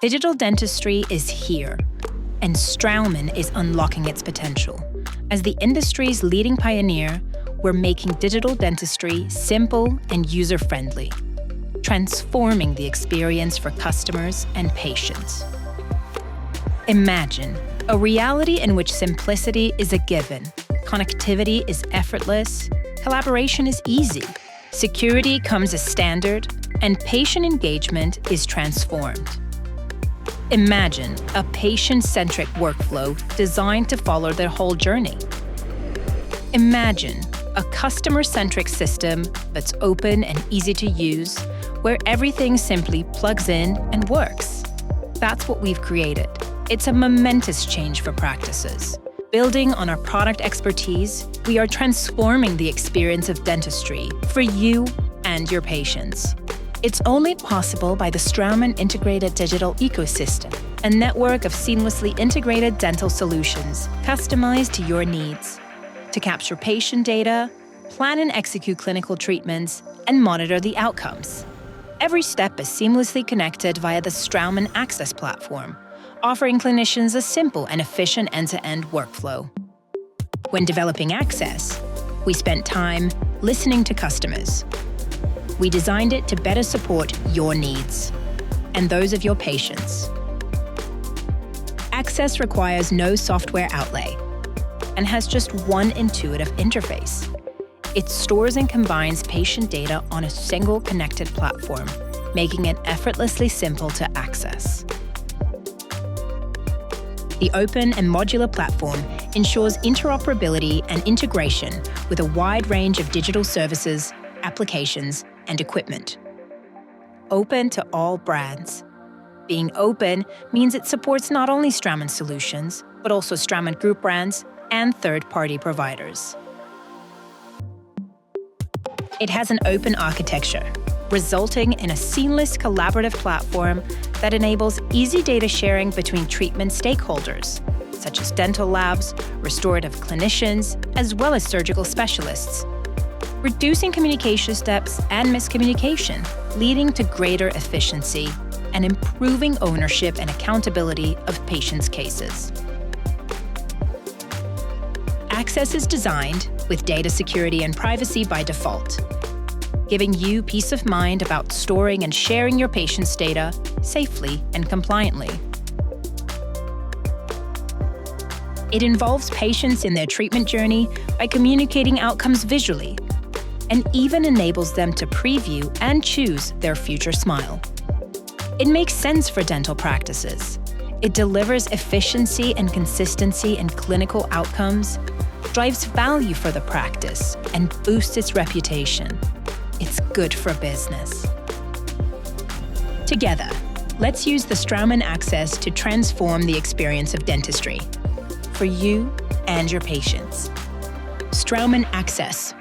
Digital dentistry is here, and Straumann is unlocking its potential. As the industry's leading pioneer, we're making digital dentistry simple and user-friendly, transforming the experience for customers and patients. Imagine a reality in which simplicity is a given, connectivity is effortless, collaboration is easy, security comes as standard, and patient engagement is transformed. Imagine a patient-centric workflow designed to follow their whole journey. Imagine a customer-centric system that's open and easy to use, where everything simply plugs in and works. That's what we've created. It's a momentous change for practices. Building on our product expertise, we are transforming the experience of dentistry for you and your patients. It's only possible by the Straumann Integrated Digital Ecosystem, a network of seamlessly integrated dental solutions customized to your needs to capture patient data, plan and execute clinical treatments, and monitor the outcomes. Every step is seamlessly connected via the Straumann AXS platform, offering clinicians a simple and efficient end-to-end workflow. When developing AXS, we spent time listening to customers. We designed it to better support your needs and those of your patients. AXS requires no software outlay and has just one intuitive interface. It stores and combines patient data on a single connected platform, making it effortlessly simple to access. The open and modular platform ensures interoperability and integration with a wide range of digital services, applications, and equipment. Open to all brands. Being open means it supports not only Straumann solutions, but also Straumann Group brands and third-party providers. It has an open architecture, resulting in a seamless collaborative platform that enables easy data sharing between treatment stakeholders, such as dental labs, restorative clinicians, as well as surgical specialists, reducing communication steps and miscommunication, leading to greater efficiency and improving ownership and accountability of patients' cases. AXS is designed with data security and privacy by default, giving you peace of mind about storing and sharing your patients' data safely and compliantly. It involves patients in their treatment journey by communicating outcomes visually, and even enables them to preview and choose their future smile. It makes sense for dental practices. It delivers efficiency and consistency in clinical outcomes, drives value for the practice, and boosts its reputation. It's good for business. Together, let's use the Straumann AXS to transform the experience of dentistry for you and your patients. Straumann AXS.